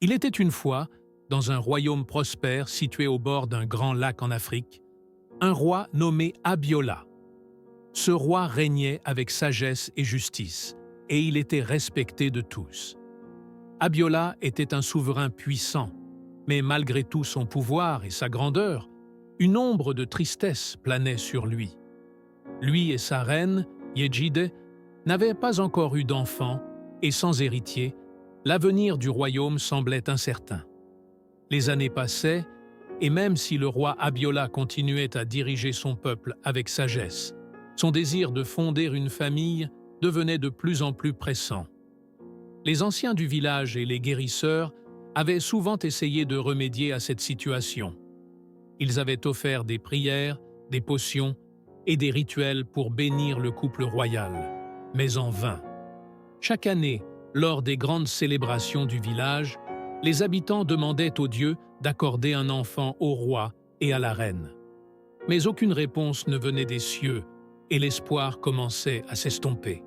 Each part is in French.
Il était une fois, dans un royaume prospère situé au bord d'un grand lac en Afrique, un roi nommé Abiola. Ce roi régnait avec sagesse et justice, et il était respecté de tous. Abiola était un souverain puissant, mais malgré tout son pouvoir et sa grandeur, une ombre de tristesse planait sur lui. Lui et sa reine, Yejide, n'avaient pas encore eu d'enfant, et sans héritier, l'avenir du royaume semblait incertain. Les années passaient, et même si le roi Abiola continuait à diriger son peuple avec sagesse, son désir de fonder une famille devenait de plus en plus pressant. Les anciens du village et les guérisseurs avaient souvent essayé de remédier à cette situation. Ils avaient offert des prières, des potions et des rituels pour bénir le couple royal, mais en vain. Chaque année, lors des grandes célébrations du village, les habitants demandaient aux dieux d'accorder un enfant au roi et à la reine. Mais aucune réponse ne venait des cieux et l'espoir commençait à s'estomper.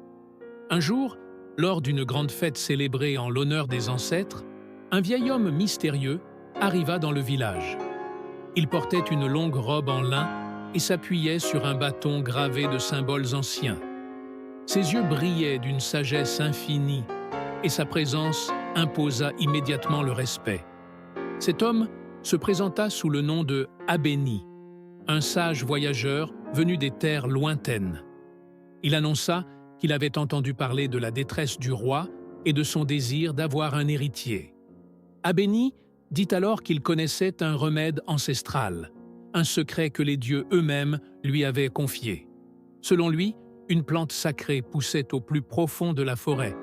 Un jour, lors d'une grande fête célébrée en l'honneur des ancêtres, un vieil homme mystérieux arriva dans le village. Il portait une longue robe en lin et s'appuyait sur un bâton gravé de symboles anciens. Ses yeux brillaient d'une sagesse infinie et sa présence imposa immédiatement le respect. Cet homme se présenta sous le nom de Abeni, un sage voyageur venu des terres lointaines. Il annonça qu'il avait entendu parler de la détresse du roi et de son désir d'avoir un héritier. Abeni dit alors qu'il connaissait un remède ancestral, un secret que les dieux eux-mêmes lui avaient confié. Selon lui, une plante sacrée poussait au plus profond de la forêt,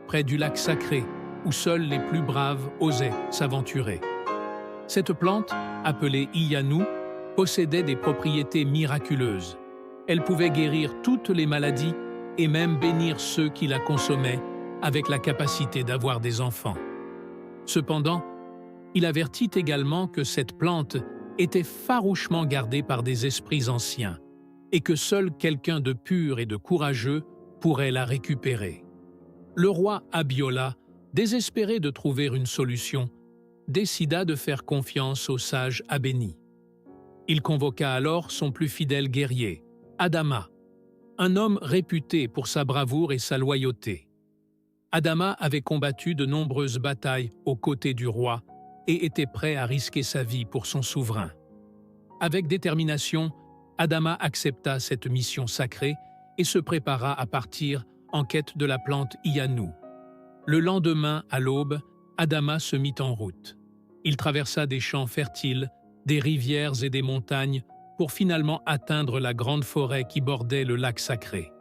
près du lac sacré, où seuls les plus braves osaient s'aventurer. Cette plante, appelée Iyanu, possédait des propriétés miraculeuses. Elle pouvait guérir toutes les maladies et même bénir ceux qui la consommaient avec la capacité d'avoir des enfants. Cependant, il avertit également que cette plante était farouchement gardée par des esprits anciens et que seul quelqu'un de pur et de courageux pourrait la récupérer. Le roi Abiola, désespéré de trouver une solution, décida de faire confiance au sage Abeni. Il convoqua alors son plus fidèle guerrier, Adama, un homme réputé pour sa bravoure et sa loyauté. Adama avait combattu de nombreuses batailles aux côtés du roi et était prêt à risquer sa vie pour son souverain. Avec détermination, Adama accepta cette mission sacrée et se prépara à partir en quête de la plante Iyanu. Le lendemain, à l'aube, Adama se mit en route. Il traversa des champs fertiles, des rivières et des montagnes pour finalement atteindre la grande forêt qui bordait le lac sacré.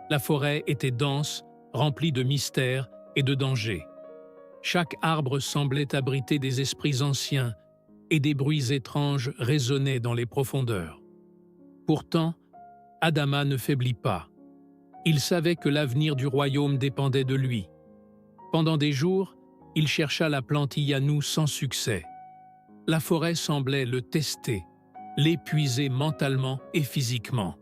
La forêt était dense, remplie de mystères et de dangers. Chaque arbre semblait abriter des esprits anciens et des bruits étranges résonnaient dans les profondeurs. Pourtant, Adama ne faiblit pas. Il savait que l'avenir du royaume dépendait de lui. Pendant des jours, il chercha la plante Iyanu sans succès. La forêt semblait le tester, l'épuiser mentalement et physiquement.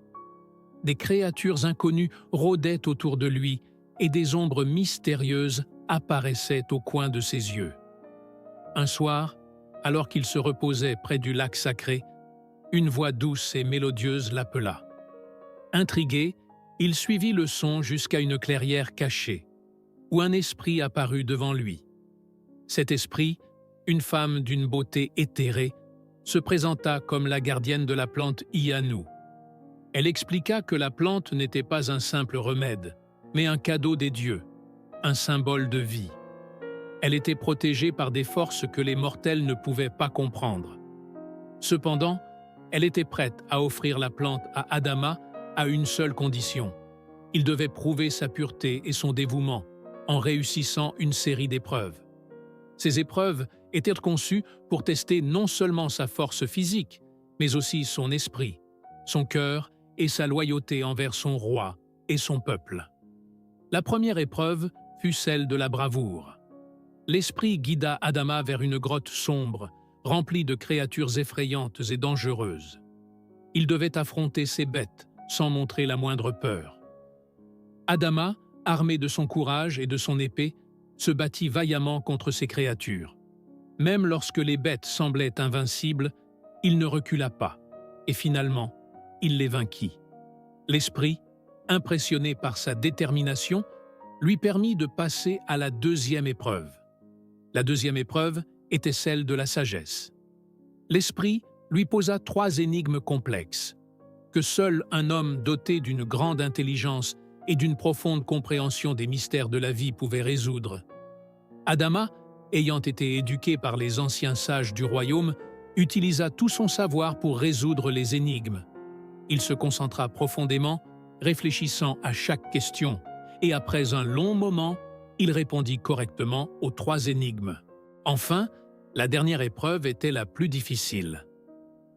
Des créatures inconnues rôdaient autour de lui et des ombres mystérieuses apparaissaient au coin de ses yeux. Un soir, alors qu'il se reposait près du lac sacré, une voix douce et mélodieuse l'appela. Intrigué, il suivit le son jusqu'à une clairière cachée, où un esprit apparut devant lui. Cet esprit, une femme d'une beauté éthérée, se présenta comme la gardienne de la plante Iyanu. Elle expliqua que la plante n'était pas un simple remède, mais un cadeau des dieux, un symbole de vie. Elle était protégée par des forces que les mortels ne pouvaient pas comprendre. Cependant, elle était prête à offrir la plante à Adama à une seule condition. Il devait prouver sa pureté et son dévouement en réussissant une série d'épreuves. Ces épreuves étaient conçues pour tester non seulement sa force physique, mais aussi son esprit, son cœur et sa loyauté envers son roi et son peuple. La première épreuve fut celle de la bravoure. L'esprit guida Adama vers une grotte sombre, remplie de créatures effrayantes et dangereuses. Il devait affronter ces bêtes sans montrer la moindre peur. Adama, armé de son courage et de son épée, se battit vaillamment contre ces créatures. Même lorsque les bêtes semblaient invincibles, il ne recula pas, et finalement, il les vainquit. L'esprit, impressionné par sa détermination, lui permit de passer à la deuxième épreuve. La deuxième épreuve était celle de la sagesse. L'esprit lui posa 3 énigmes complexes, que seul un homme doté d'une grande intelligence et d'une profonde compréhension des mystères de la vie pouvait résoudre. Adama, ayant été éduqué par les anciens sages du royaume, utilisa tout son savoir pour résoudre les énigmes. Il se concentra profondément, réfléchissant à chaque question, et après un long moment, il répondit correctement aux 3 énigmes. Enfin, la dernière épreuve était la plus difficile.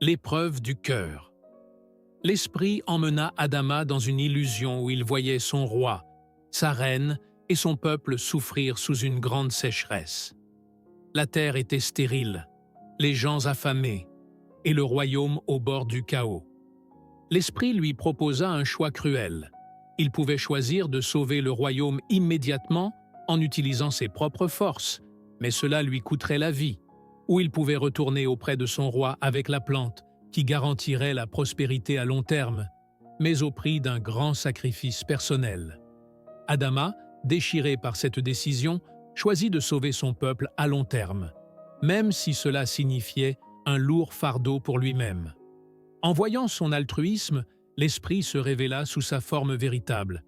L'épreuve du cœur. L'esprit emmena Adama dans une illusion où il voyait son roi, sa reine et son peuple souffrir sous une grande sécheresse. La terre était stérile, les gens affamés, et le royaume au bord du chaos. L'esprit lui proposa un choix cruel. Il pouvait choisir de sauver le royaume immédiatement en utilisant ses propres forces, mais cela lui coûterait la vie, ou il pouvait retourner auprès de son roi avec la plante qui garantirait la prospérité à long terme, mais au prix d'un grand sacrifice personnel. Adama, déchiré par cette décision, choisit de sauver son peuple à long terme, même si cela signifiait un lourd fardeau pour lui-même. En voyant son altruisme, l'esprit se révéla sous sa forme véritable,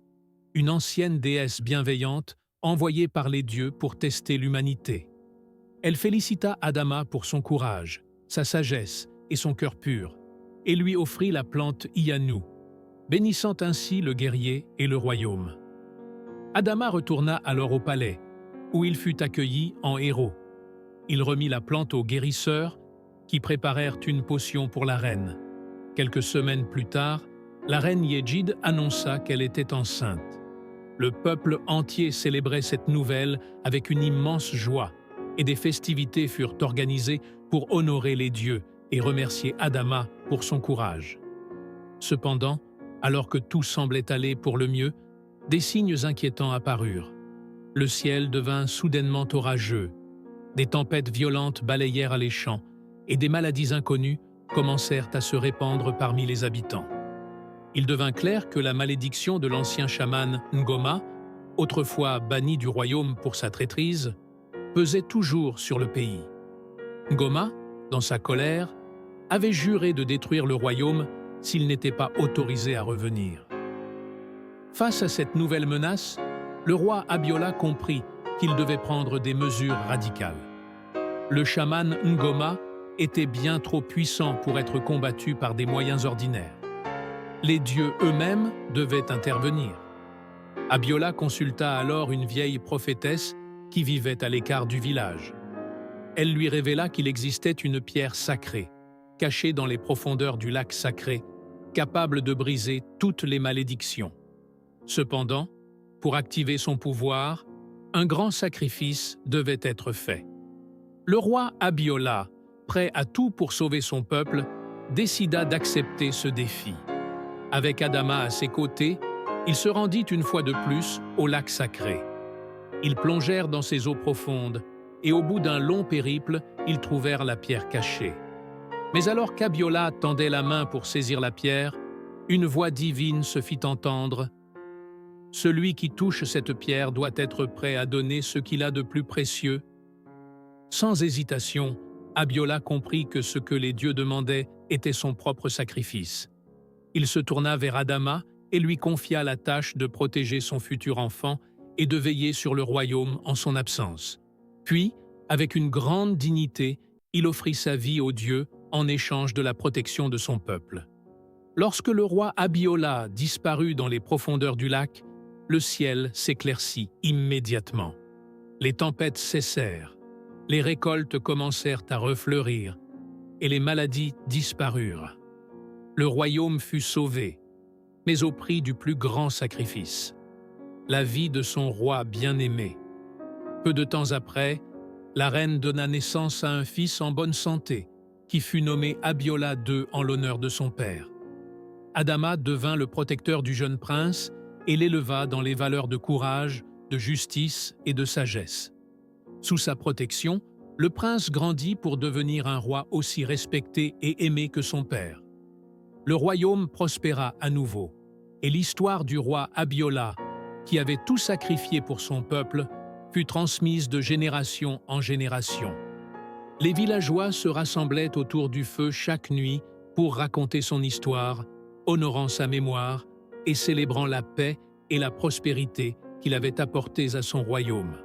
une ancienne déesse bienveillante envoyée par les dieux pour tester l'humanité. Elle félicita Adama pour son courage, sa sagesse et son cœur pur, et lui offrit la plante Iyanu, bénissant ainsi le guerrier et le royaume. Adama retourna alors au palais, où il fut accueilli en héros. Il remit la plante aux guérisseurs, qui préparèrent une potion pour la reine. Quelques semaines plus tard, la reine Yejid annonça qu'elle était enceinte. Le peuple entier célébrait cette nouvelle avec une immense joie, et des festivités furent organisées pour honorer les dieux et remercier Adama pour son courage. Cependant, alors que tout semblait aller pour le mieux, des signes inquiétants apparurent. Le ciel devint soudainement orageux, des tempêtes violentes balayèrent les champs, et des maladies inconnues commencèrent à se répandre parmi les habitants. Il devint clair que la malédiction de l'ancien chaman Ngoma, autrefois banni du royaume pour sa traîtrise, pesait toujours sur le pays. Ngoma, dans sa colère, avait juré de détruire le royaume s'il n'était pas autorisé à revenir. Face à cette nouvelle menace, le roi Abiola comprit qu'il devait prendre des mesures radicales. Le chaman Ngoma était bien trop puissant pour être combattu par des moyens ordinaires. Les dieux eux-mêmes devaient intervenir. Abiola consulta alors une vieille prophétesse qui vivait à l'écart du village. Elle lui révéla qu'il existait une pierre sacrée, cachée dans les profondeurs du lac sacré, capable de briser toutes les malédictions. Cependant, pour activer son pouvoir, un grand sacrifice devait être fait. Le roi Abiola, prêt à tout pour sauver son peuple, décida d'accepter ce défi. Avec Adama à ses côtés, il se rendit une fois de plus au lac sacré. Ils plongèrent dans ses eaux profondes, et au bout d'un long périple, ils trouvèrent la pierre cachée. Mais alors qu'Abiola tendait la main pour saisir la pierre, une voix divine se fit entendre. « Celui qui touche cette pierre doit être prêt à donner ce qu'il a de plus précieux. » Sans hésitation, Abiola comprit que ce que les dieux demandaient était son propre sacrifice. Il se tourna vers Adama et lui confia la tâche de protéger son futur enfant et de veiller sur le royaume en son absence. Puis, avec une grande dignité, il offrit sa vie aux dieux en échange de la protection de son peuple. Lorsque le roi Abiola disparut dans les profondeurs du lac, le ciel s'éclaircit immédiatement. Les tempêtes cessèrent, les récoltes commencèrent à refleurir et les maladies disparurent. Le royaume fut sauvé, mais au prix du plus grand sacrifice, la vie de son roi bien-aimé. Peu de temps après, la reine donna naissance à un fils en bonne santé, qui fut nommé Abiola II en l'honneur de son père. Adama devint le protecteur du jeune prince et l'éleva dans les valeurs de courage, de justice et de sagesse. Sous sa protection, le prince grandit pour devenir un roi aussi respecté et aimé que son père. Le royaume prospéra à nouveau, et l'histoire du roi Abiola, qui avait tout sacrifié pour son peuple, fut transmise de génération en génération. Les villageois se rassemblaient autour du feu chaque nuit pour raconter son histoire, honorant sa mémoire et célébrant la paix et la prospérité qu'il avait apportées à son royaume.